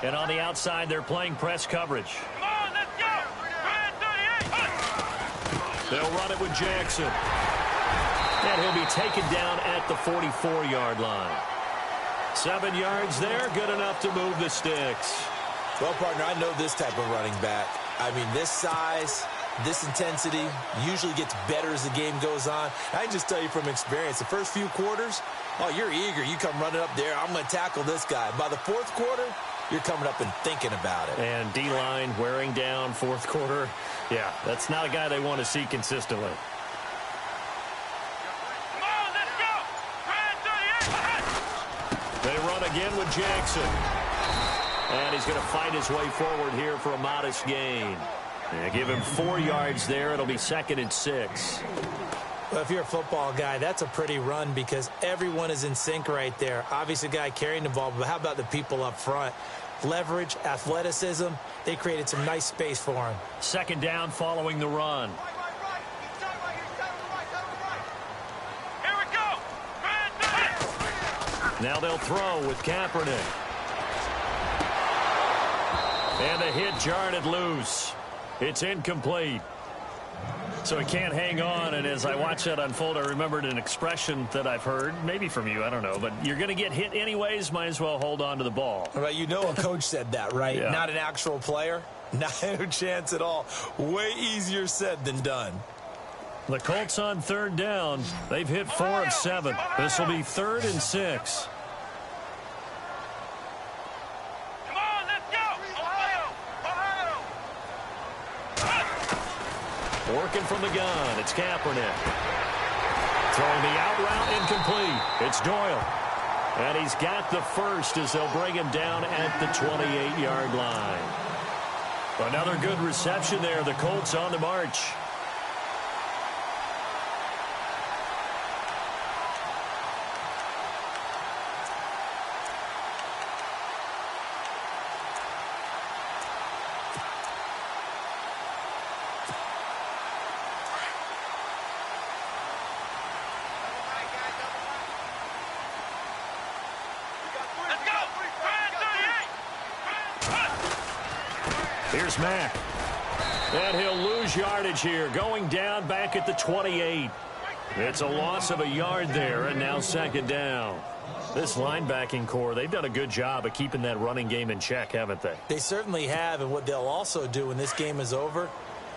And on the outside, they're playing press coverage. Come on, let's go! They'll run it with Jackson. And he'll be taken down at the 44-yard line. 7 yards there, good enough to move the sticks. Well, partner, I know this type of running back. I mean, this size, this intensity usually gets better as the game goes on. I can just tell you from experience, the first few quarters, oh, you're eager. You come running up there, I'm going to tackle this guy. By the fourth quarter, you're coming up and thinking about it. And D-line wearing down fourth quarter. Yeah, that's not a guy they want to see consistently. Come on, let's go! They run again with Jackson. And he's going to fight his way forward here for a modest gain. Yeah, give him 4 yards there. It'll be 2nd and 6. Well, if you're a football guy, that's a pretty run because everyone is in sync right there. Obviously, the guy carrying the ball, but how about the people up front? Leverage, athleticism, they created some nice space for him. 2nd down following the run. Here we go! Now they'll throw with Kaepernick. And the hit jarred it loose. It's incomplete. So he can't hang on, and as I watch that unfold, I remembered an expression that I've heard, maybe from you, I don't know, but you're going to get hit anyways, might as well hold on to the ball. Right, you know a coach said that, right? Yeah. Not an actual player. Not a chance at all. Way easier said than done. The Colts on 3rd down. They've hit 4 of 7. This will be 3rd and 6. Come on, let's go! Ohio! Working from the gun, it's Kaepernick. Throwing the out route incomplete. It's Doyle. And he's got the first as they'll bring him down at the 28-yard line. Another good reception there. The Colts on the march. Here's Mack. And he'll lose yardage here, going down back at the 28. It's a loss of a yard there, and now second down. This linebacking core, they've done a good job of keeping that running game in check, haven't they? They certainly have, and what they'll also do when this game is over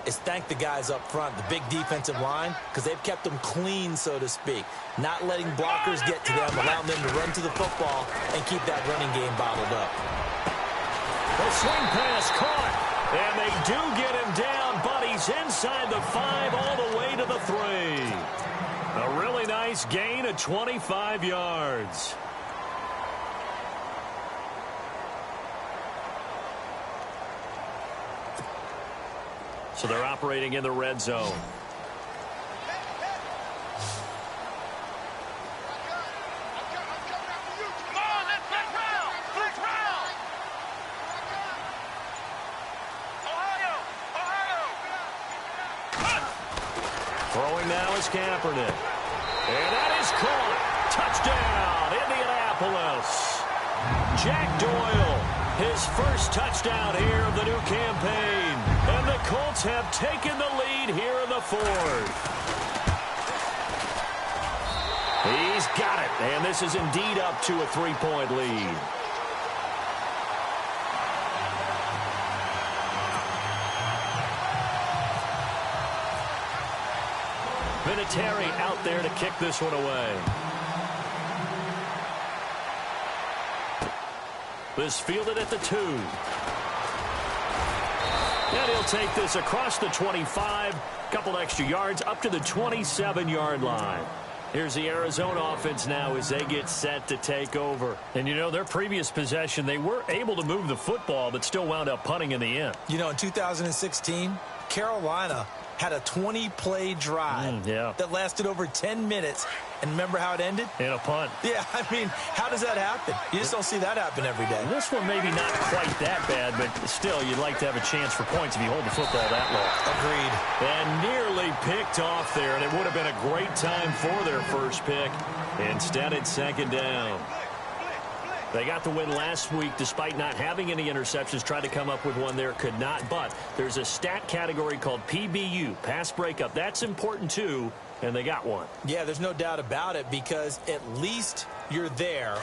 is thank the guys up front, the big defensive line, because they've kept them clean, so to speak, not letting blockers get to them, allowing them to run to the football and keep that running game bottled up. The swing pass caught, and they do get him down, but he's inside the 5 all the way to the 3. A really nice gain of 25 yards. So they're operating in the red zone. Throwing now is Kaepernick. And that is caught. Touchdown, Indianapolis. Jack Doyle, his first touchdown here of the new campaign. And the Colts have taken the lead here in the 4th. He's got it. And this is indeed up to a 3-point lead. Vinatieri out there to kick this one away. This fielded at the 2. And he'll take this across the 25. Couple extra yards up to the 27-yard line. Here's the Arizona offense now as they get set to take over. And, you know, their previous possession, they were able to move the football, but still wound up punting in the end. You know, in 2016, Carolina had a 20-play drive that lasted over 10 minutes. And remember how it ended? In a punt. Yeah, I mean, how does that happen? You just don't see that happen every day. This one maybe not quite that bad, but still, you'd like to have a chance for points if you hold the football that long. Agreed. And nearly picked off there, and it would have been a great time for their first pick. Instead, it's second down. They got the win last week despite not having any interceptions. Tried to come up with one there, could not. But there's a stat category called PBU, pass breakup. That's important too, and they got one. Yeah, there's no doubt about it because at least you're there,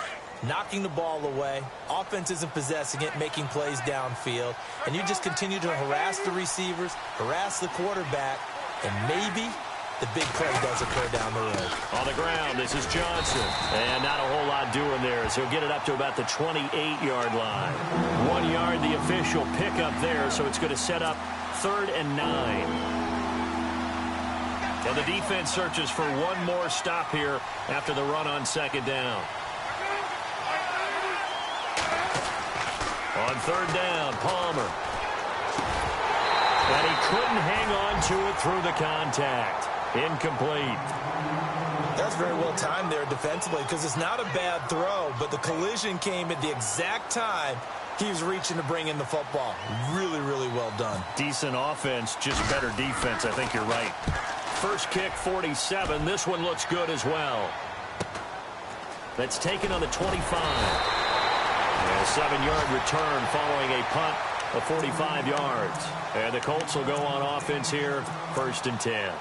knocking the ball away. Offense isn't possessing it, making plays downfield. And you just continue to harass the receivers, harass the quarterback, and maybe the big play does occur down the road. On the ground, this is Johnson. And not a whole lot doing there as he'll get it up to about the 28-yard line. 1 yard, the official pickup there, so it's going to set up 3rd and 9. And the defense searches for one more stop here after the run on second down. On 3rd down, Palmer. And he couldn't hang on to it through the contact. Incomplete. That's very well timed there defensively because it's not a bad throw, but the collision came at the exact time he was reaching to bring in the football. Really, really well done. Decent offense, just better defense. I think you're right. First kick, 47. This one looks good as well. That's taken on the 25. And a 7-yard return following a punt of 45 yards. And the Colts will go on offense here, 1st and 10.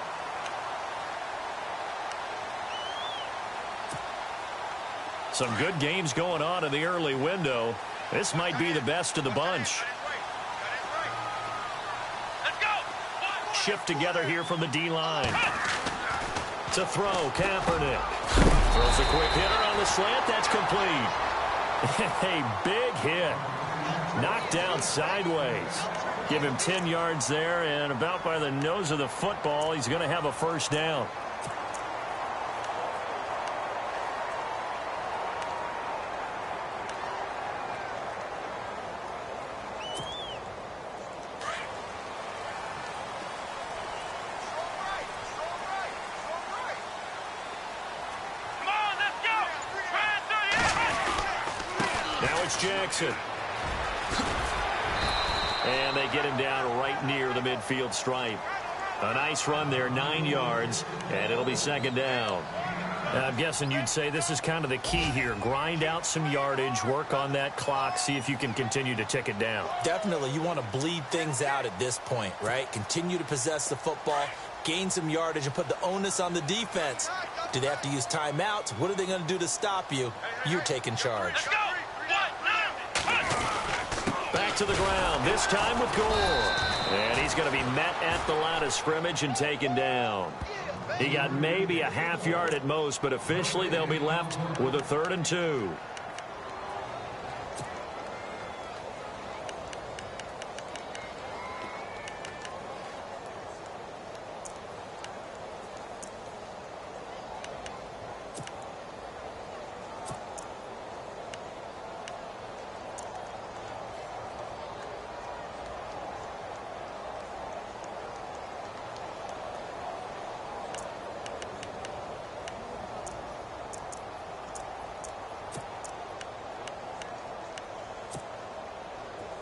Some good games going on in the early window. This might be the best of the bunch. Shift together here from the D-line. To throw, Kaepernick. Throws a quick hitter on the slant. That's complete. A big hit. Knocked down sideways. Give him 10 yards there, and about by the nose of the football, he's going to have a first down. Jackson. And they get him down right near the midfield stripe. A nice run there, 9 yards, and it'll be second down. I'm guessing you'd say this is kind of the key here. Grind out some yardage, work on that clock, see if you can continue to tick it down. Definitely. You want to bleed things out at this point, right? Continue to possess the football, gain some yardage, and put the onus on the defense. Do they have to use timeouts? What are they going to do to stop you? You're taking charge. Let's go. Back to the ground, this time with Gore. And he's going to be met at the line of scrimmage and taken down. He got maybe a half yard at most, but officially they'll be left with a 3rd and 2.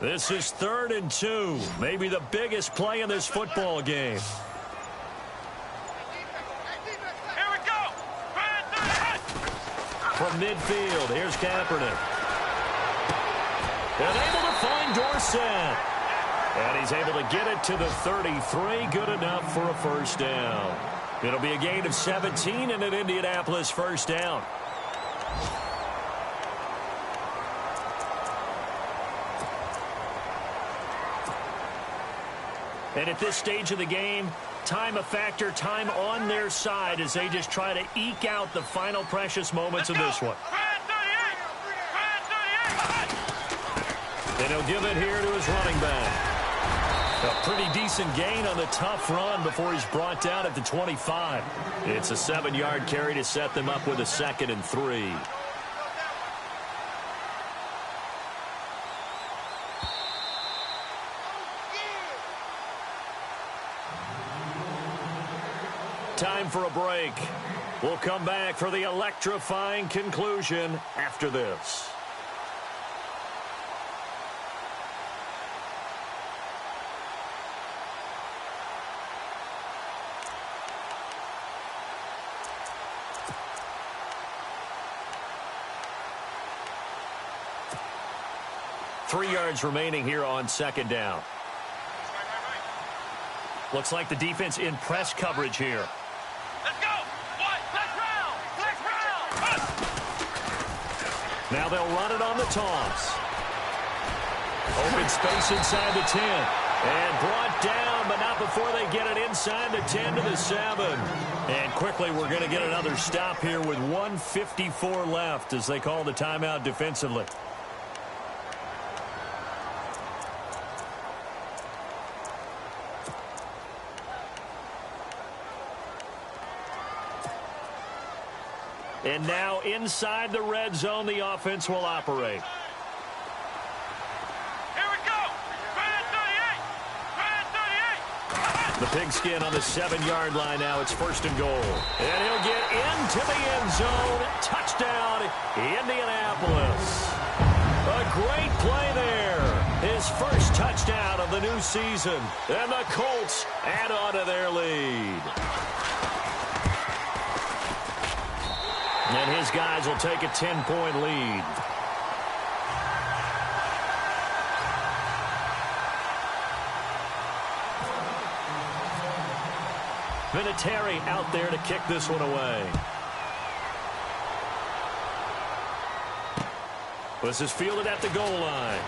This is 3rd and 2, maybe the biggest play in this football game. Here we go. From midfield, here's Kaepernick. And able to find Dorsett. And he's able to get it to the 33, good enough for a 1st down. It'll be a gain of 17 and an Indianapolis 1st down. And at this stage of the game, time a factor, time on their side as they just try to eke out the final precious moments of this one. And he'll give it here to his running back. A pretty decent gain on the tough run before he's brought down at the 25. It's a 7-yard carry to set them up with a 2nd and 3. Time for a break. We'll come back for the electrifying conclusion after this. Three yards remaining here on 2nd down. Looks like the defense in press coverage here. Let's go. Flex round. Now they'll run it on the toss. Open space inside the 10. And brought down, but not before they get it inside the 10 to the 7. And quickly we're going to get another stop here with 1:54 left as they call the timeout defensively. And now inside the red zone, the offense will operate. Here we go. Red 38. The pigskin on the 7-yard line now. It's 1st and goal. And he'll get into the end zone. Touchdown, Indianapolis. A great play there. His first touchdown of the new season. And the Colts add on to their lead. And his guys will take a 10-point lead. Vinatieri out there to kick this one away. This is fielded at the goal line.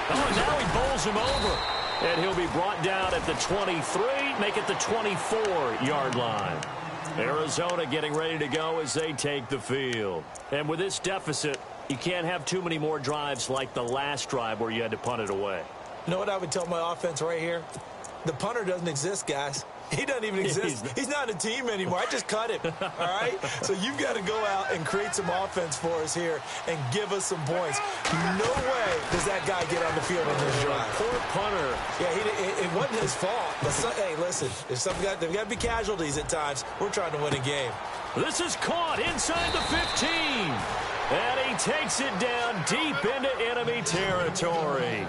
Oh, now he bowls him over. And he'll be brought down at the 23, make it the 24-yard line. Arizona getting ready to go as they take the field. And with this deficit, you can't have too many more drives like the last drive where you had to punt it away. You know what I would tell my offense right here? The punter doesn't exist, guys. He doesn't even exist. He's not a team anymore. I just cut him, all right? So you've got to go out and create some offense for us here and give us some points. No way does that guy get on the field on this drive. Poor punter. Yeah, it wasn't his fault. But hey, listen, there's got to be casualties at times. We're trying to win a game. This is caught inside the 15. And he takes it down deep into enemy territory.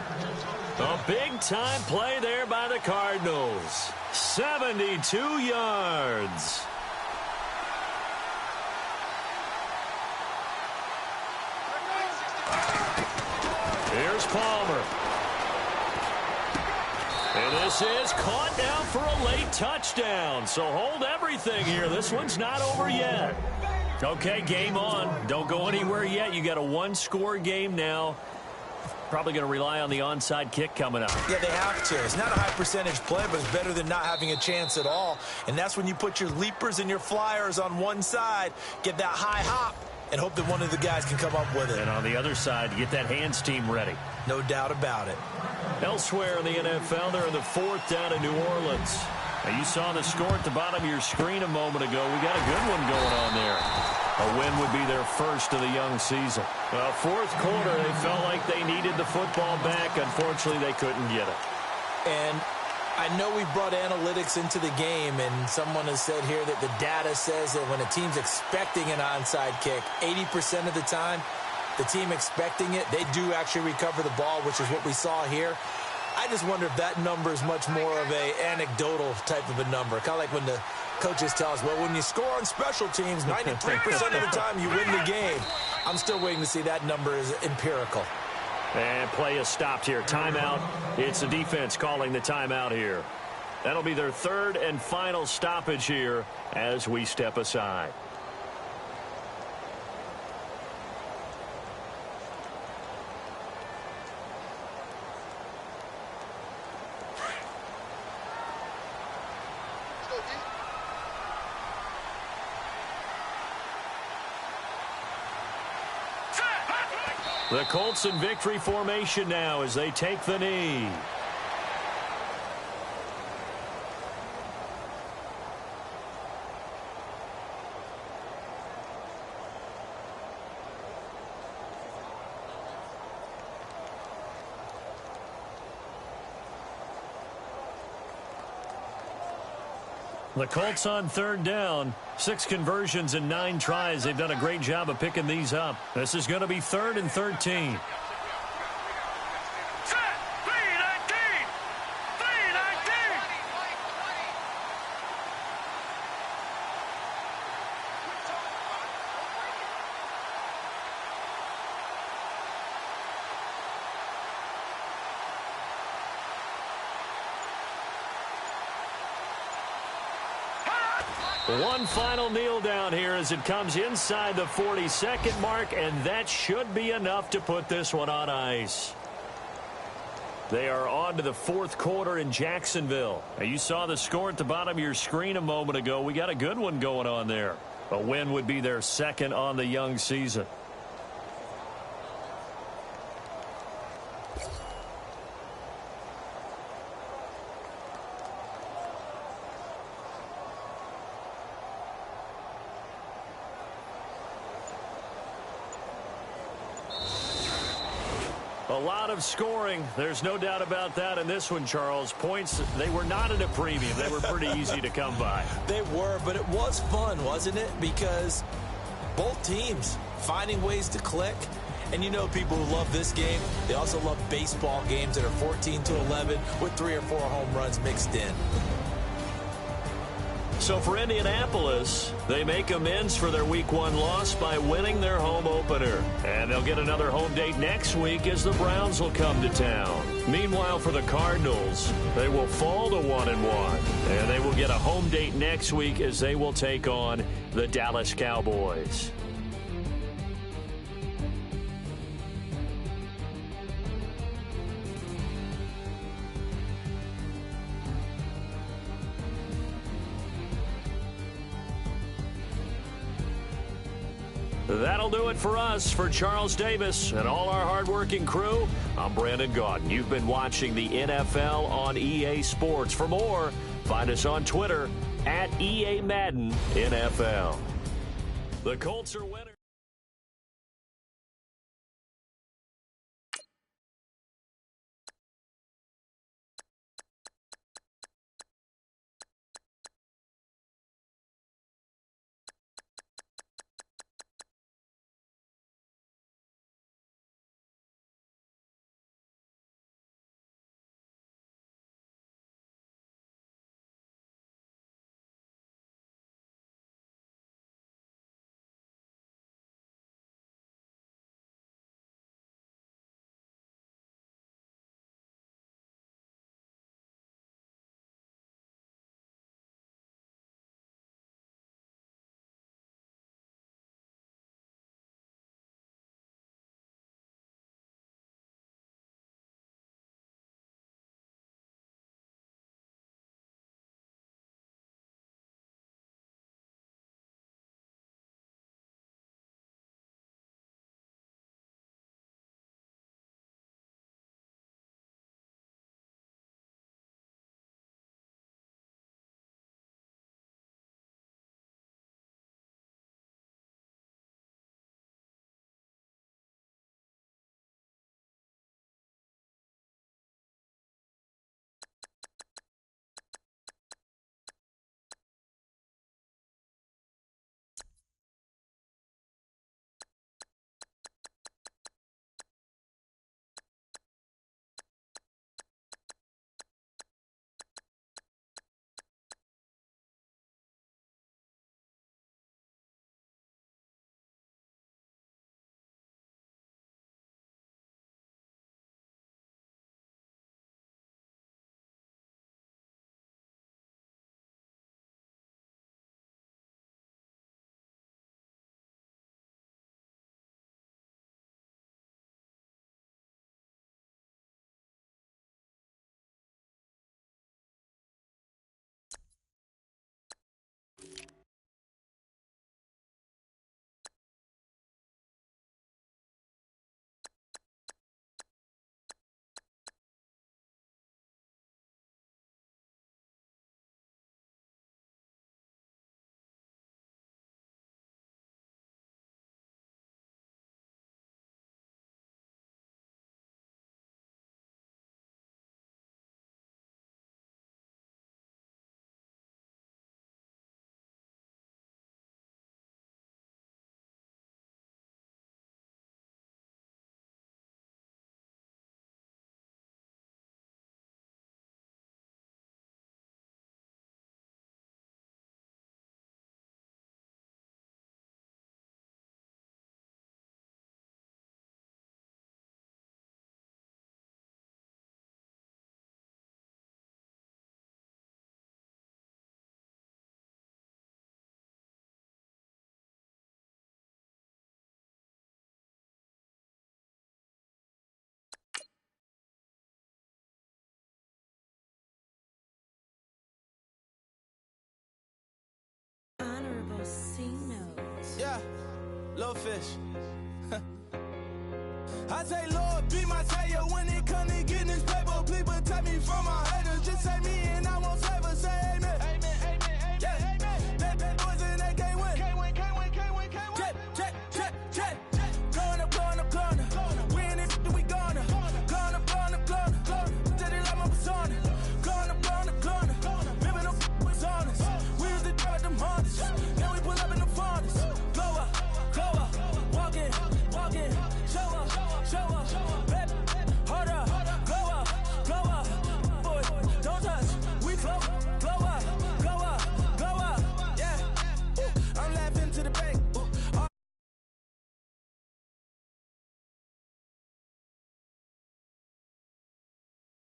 A big-time play there by the Cardinals. 72 yards. Here's Palmer. And this is caught down for a late touchdown. So hold everything here. This one's not over yet. Okay, game on. Don't go anywhere yet. You got a one-score game now. Probably going to rely on the onside kick coming up. Yeah, they have to. It's not a high-percentage play, but it's better than not having a chance at all. And that's when you put your leapers and your flyers on one side, get that high hop, and hope that one of the guys can come up with it. And on the other side, get that hands team ready. No doubt about it. Elsewhere in the NFL, they're in the fourth down in New Orleans. Now, you saw the score at the bottom of your screen a moment ago. We got a good one going on there. A win would be their first of the young season. Well, fourth quarter, they felt like they needed the football back. Unfortunately, they couldn't get it. And I know we brought analytics into the game, and someone has said here that the data says that when a team's expecting an onside kick, 80% of the time, the team expecting it, they do actually recover the ball, which is what we saw here. I just wonder if that number is much more of a anecdotal type of a number. Kind of like when the coaches tell us, well, when you score on special teams, 93% of the time you win the game. I'm still waiting to see that number is empirical. And play is stopped here. Timeout. It's the defense calling the timeout here. That'll be their third and final stoppage here as we step aside. The Colts in victory formation now as they take the knee. The Colts on third down. 6 conversions and 9 tries. They've done a great job of picking these up. This is going to be 3rd and 13. One final kneel down here as it comes inside the 40-second mark, and that should be enough to put this one on ice. They are on to the fourth quarter in Jacksonville. Now, you saw the score at the bottom of your screen a moment ago. We got a good one going on there. A win would be their second on the young season. A lot of scoring. There's no doubt about that in this one, Charles. Points, they were not at a premium. They were pretty easy to come by. They were, but it was fun, wasn't it? Because both teams finding ways to click. And you know people who love this game, they also love baseball games that are 14-11 with 3 or 4 home runs mixed in. So for Indianapolis, they make amends for their Week 1 loss by winning their home opener. And they'll get another home date next week as the Browns will come to town. Meanwhile, for the Cardinals, they will fall to 1-1. And they will get a home date next week as they will take on the Dallas Cowboys. That'll do it for us. For Charles Davis and all our hardworking crew, I'm Brandon Gaudin. You've been watching the NFL on EA Sports. For more, find us on Twitter at EA Madden NFL. The Colts are winners. Little fish. I say, Lord, be my savior when it comes to getting this paper. Please protect me from my haters. Just